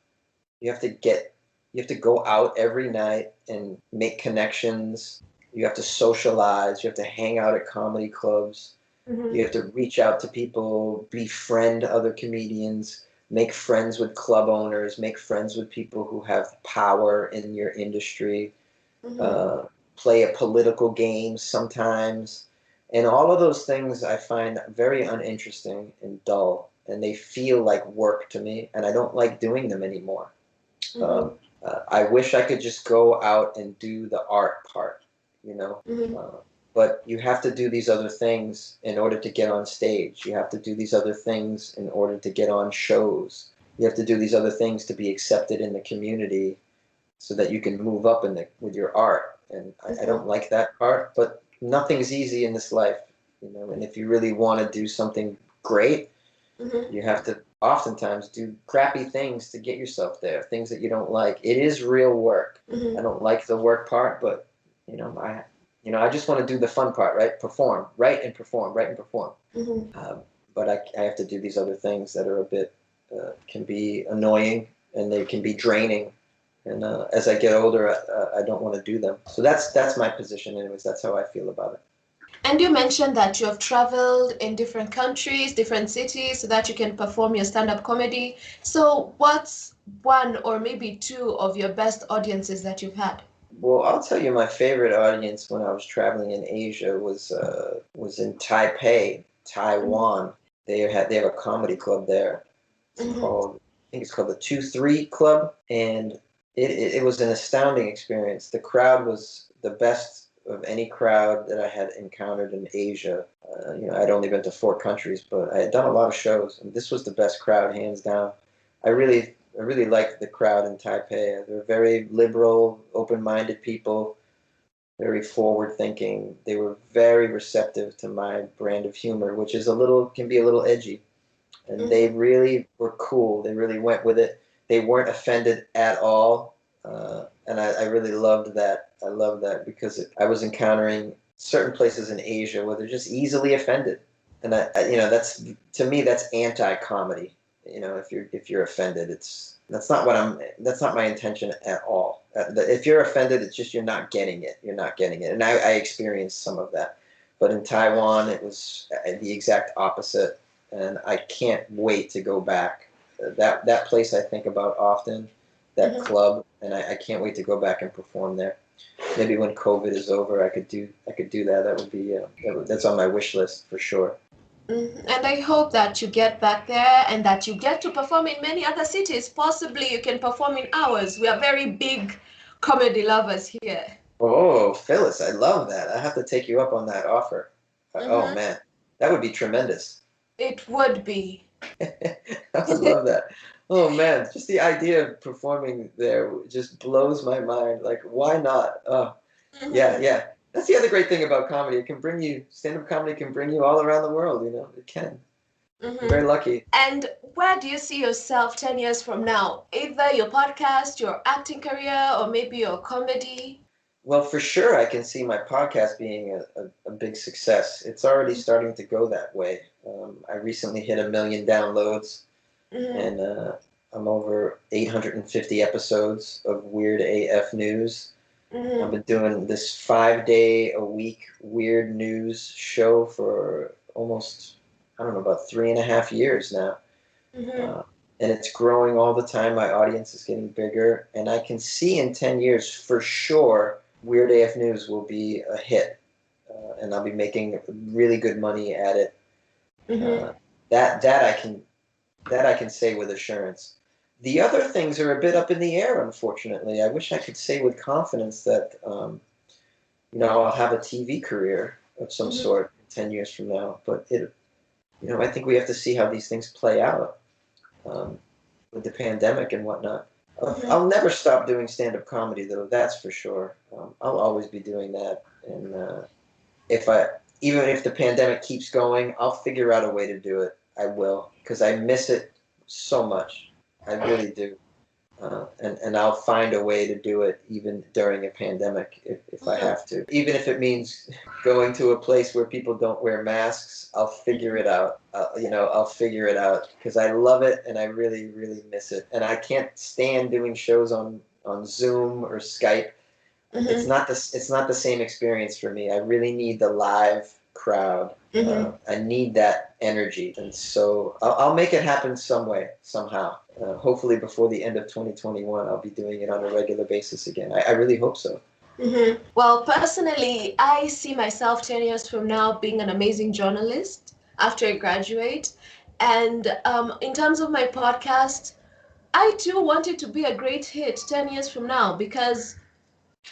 You have to go out every night and make connections. You have to socialize. You have to hang out at comedy clubs. You have to reach out to people, befriend other comedians, make friends with club owners, make friends with people who have power in your industry, play a political game sometimes. And all of those things I find very uninteresting and dull, and they feel like work to me, and I don't like doing them anymore. I wish I could just go out and do the art part, but you have to do these other things in order to get on stage. You have to do these other things in order to get on shows. You have to do these other things to be accepted in the community so that you can move up with your art. And I don't like that part, but nothing's easy in this life, and if you really want to do something great, you have to oftentimes do crappy things to get yourself there, things that you don't like. It is real work. I don't like the work part, but I just want to do the fun part, right? Perform, write and perform, write and perform. But I have to do these other things that are a bit, can be annoying and they can be draining. And as I get older, I don't want to do them. So that's my position anyways. That's how I feel about it. And you mentioned that you have traveled in different countries, different cities, so that you can perform your stand-up comedy. So what's one or maybe two of your best audiences that you've had? Well, I'll tell you, my favorite audience when I was traveling in Asia was in Taipei, Taiwan. They have a comedy club there. It's Mm-hmm. called I think it's called the 2-3 Club, and it was an astounding experience. The crowd was the best of any crowd that I had encountered in Asia. I'd only been to 4 countries, but I had done a lot of shows, and this was the best crowd, hands down. I really liked the crowd in Taipei. They're very liberal, open-minded people, very forward-thinking. They were very receptive to my brand of humor, which can be a little edgy. And they Mm-hmm. really were cool. They really went with it. They weren't offended at all, and I really loved that. I loved that because I was encountering certain places in Asia where they're just easily offended, and that's to me that's anti-comedy. If you're offended, that's not my intention at all. If you're offended, it's just you're not getting it. You're not getting it, and I experienced some of that. But in Taiwan, it was the exact opposite, and I can't wait to go back. That place I think about often, that Mm-hmm. club, and I can't wait to go back and perform there. Maybe when COVID is over, I could do that. That would be that's on my wish list for sure. Mhm. And I hope that you get back there and that you get to perform in many other cities. Possibly you can perform in ours. We are very big comedy lovers here. Oh, Phyllis, I love that. I have to take you up on that offer. Oh Mm-hmm. man, that would be tremendous. It would be. I would love that. Oh man, just the idea of performing there just blows my mind. Like, why not? Oh, yeah, Mm-hmm. yeah. That's the other great thing about comedy. Stand-up comedy can bring you all around the world, It can. I'm very Mm-hmm. lucky. And where do you see yourself 10 years from now? Either your podcast, your acting career, or maybe your comedy? Well, for sure, I can see my podcast being a big success. It's already starting to go that way. I recently hit 1 million downloads, Mm-hmm. and I'm over 850 episodes of Weird AF News. I've Mm-hmm. been doing this 5 day a week weird news show for almost, I don't know, about 3.5 years now. Mm-hmm. Uh, and it's growing all the time. My audience is getting bigger. And I can see in 10 years for sure Weird AF News will be a hit. And I'll be making really good money at it. Mm-hmm. Uh, that I can say with assurance. The other things are a bit up in the air, unfortunately. I wish I could say with confidence that I'll have a TV career of some Mm-hmm. sort 10 years from now. But I think we have to see how these things play out um, with the pandemic and whatnot. Mm-hmm. I'll never stop doing stand-up comedy, though. That's for sure. I'll always be doing that, and if I even if the pandemic keeps going, I'll figure out a way to do it. I will, because I miss it so much. I really do. And I'll find a way to do it even during a pandemic if I Mm-hmm. have to. Even if it means going to a place where people don't wear masks, I'll figure it out. I'll figure it out because I love it and I really, really miss it. And I can't stand doing shows on Zoom or Skype. Mm-hmm. It's not the same experience for me. I really need the live crowd. Mm-hmm. I need that energy, and so I'll make it happen some way, somehow. Hopefully, before the end of 2021, I'll be doing it on a regular basis again. I really hope so. Mm-hmm. Well, personally, I see myself 10 years from now being an amazing journalist after I graduate. And in terms of my podcast, I too want it to be a great hit 10 years from now because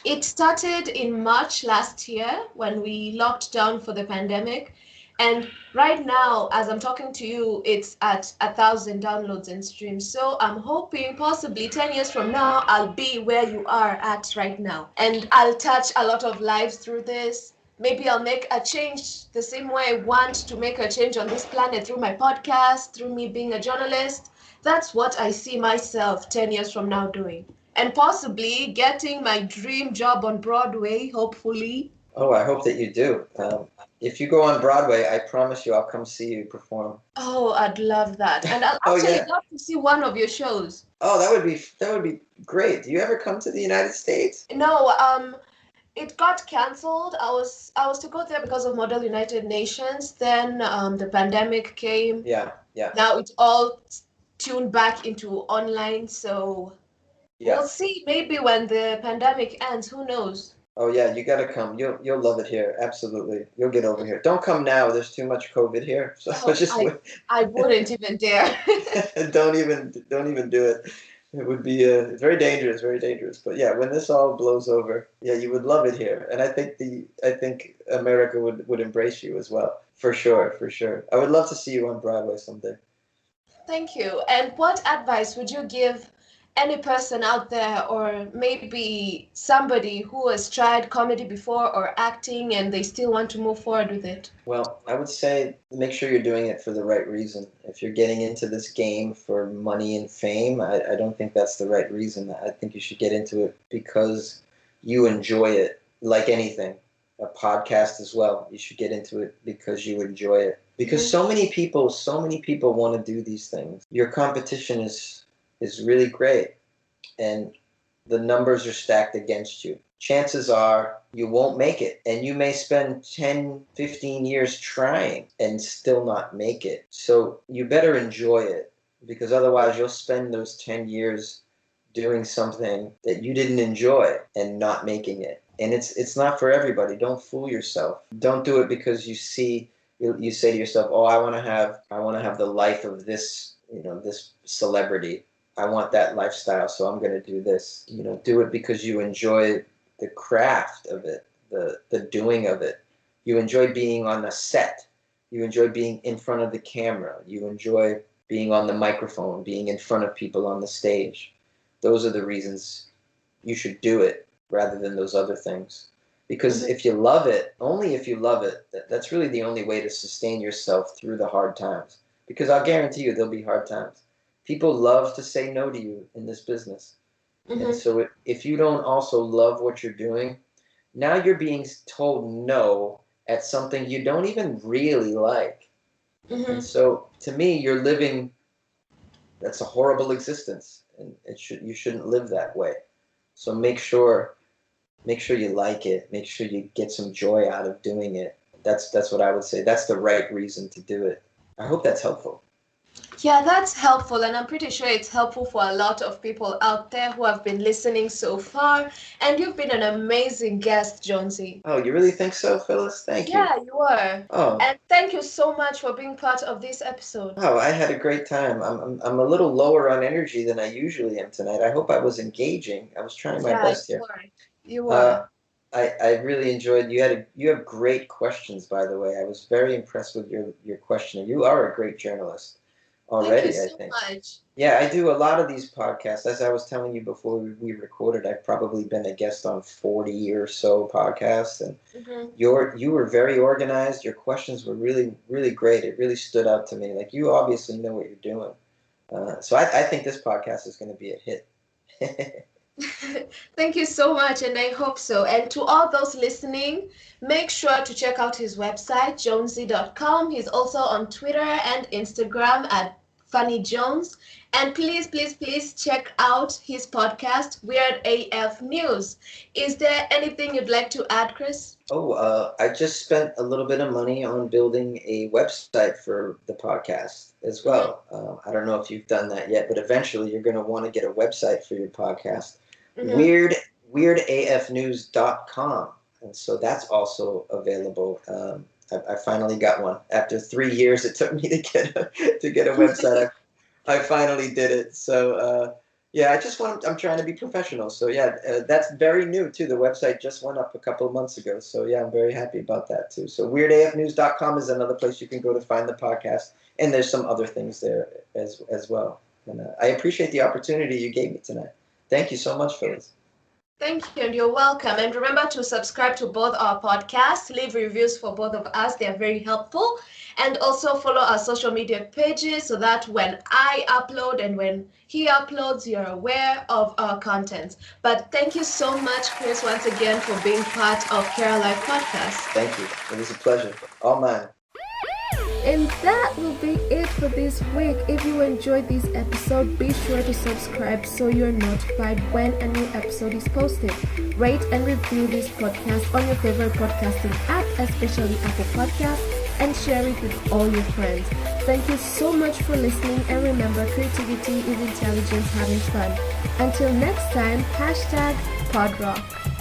it started in March last year when we locked down for the pandemic. And right now, as I'm talking to you, it's at 1,000 downloads and streams. So I'm hoping possibly 10 years from now, I'll be where you are at right now. And I'll touch a lot of lives through this. Maybe I'll make a change the same way I want to make a change on this planet through my podcast, through me being a journalist. That's what I see myself 10 years from now doing and possibly getting my dream job on Broadway, hopefully. Oh, I hope that you do. If you go on Broadway, I promise you, I'll come see you perform. Oh, I'd love that. And I'll Oh actually yeah. love to see one of your shows. Oh, that would be great. Do you ever come to the United States? No, it got cancelled. I was to go there because of Model United Nations. Then the pandemic came. Yeah, yeah, Now it's all tuned back into online. So yeah. we'll see. Maybe when the pandemic ends, who knows? Oh yeah, you gotta come. You'll love it here. Absolutely. You'll get over here. Don't come now. There's too much COVID here. So Oh, just I wait. I wouldn't even dare. Don't even do it. It would be very dangerous, very dangerous. But yeah, when this all blows over, yeah, you would love it here. And I think America would embrace you as well. For sure, for sure. I would love to see you on Broadway someday. Thank you. And what advice would you give any person out there, or maybe somebody who has tried comedy before or acting and they still want to move forward with it? Well, I would say make sure you're doing it for the right reason. If you're getting into this game for money and fame, I don't think that's the right reason. I think you should get into it because you enjoy it, like anything. A podcast as well. You should get into it because you enjoy it. Because so many people want to do these things. Your competition is really great, and the numbers are stacked against you. Chances are you won't make it, and you may spend 10, 15 years trying and still not make it. So you better enjoy it, because otherwise you'll spend those 10 years doing something that you didn't enjoy and not making it. And it's not for everybody. Don't fool yourself. Don't do it because you say to yourself, "Oh, I want to have the life of this celebrity. I want that lifestyle, so I'm going to do this." Do it because you enjoy the craft of it, the doing of it. You enjoy being on the set. You enjoy being in front of the camera. You enjoy being on the microphone, being in front of people on the stage. Those are the reasons you should do it rather than those other things. Because if you love it, only if you love it, that's really the only way to sustain yourself through the hard times. Because I'll guarantee you there'll be hard times. People love to say no to you in this business. And so if you don't also love what you're doing, now you're being told no at something you don't even really like. And so to me, you're living, that's a horrible existence. And you shouldn't live that way. So make sure you like it. Make sure you get some joy out of doing it. That's what I would say. That's the right reason to do it. I hope that's helpful. Yeah, that's helpful, and I'm pretty sure it's helpful for a lot of people out there who have been listening so far. And you've been an amazing guest, Jonesy. Oh, you really think so, Phyllis? Thank you. Yeah, you are. Oh, And thank you so much for being part of this episode. oh, I had a great time. I'm a little lower on energy than I usually am tonight. I hope I was engaging. I was trying my Yeah, best you here. were. You Uh, were. I really enjoyed. You have great questions, by the way. I was very impressed with your questioning. You are a great journalist Thank you already, I so think. much. Yeah, I do a lot of these podcasts. As I was telling you before we recorded, I've probably been a guest on 40 or so podcasts, and Hmm. you were very organized. Your questions were really, really great. It really stood out to me. Like, you obviously know what you're doing. So I think this podcast is going to be a hit. Thank you so much, and I hope so. And to all those listening, make sure to check out his website, jonesy.com. He's also on Twitter and Instagram at Funny Jones. And please, please, please check out his podcast, Weird AF News. Is there anything you'd like to add, Chris? I just spent a little bit of money on building a website for the podcast as well. I don't know if you've done that yet, but eventually you're going to want to get a website for your podcast. Mm-hmm. weirdafnews.com, and so that's also available. I finally got one after 3 years. It took me to get a website. I finally did it. So yeah, I'm trying to be professional. So yeah, that's very new too. The website just went up a couple of months ago. So yeah, I'm very happy about that too. So weirdafnews.com is another place you can go to find the podcast, and there's some other things there as well. And I appreciate the opportunity you gave me tonight. Thank you so much, Phyllis. Thank you, and you're welcome. And remember to subscribe to both our podcasts, leave reviews for both of us. They're very helpful. And also follow our social media pages so that when I upload and when he uploads, you're aware of our content. But thank you so much, Chris, once again for being part of Care Life Podcast. Thank you. It was a pleasure. All mine. And that will be it for this week. If you enjoyed this episode, be sure to subscribe so you're notified when a new episode is posted. Rate and review this podcast on your favorite podcasting app, especially Apple Podcasts, and share it with all your friends. Thank you so much for listening, and remember, creativity is intelligence having fun. Until next time, #PodRock.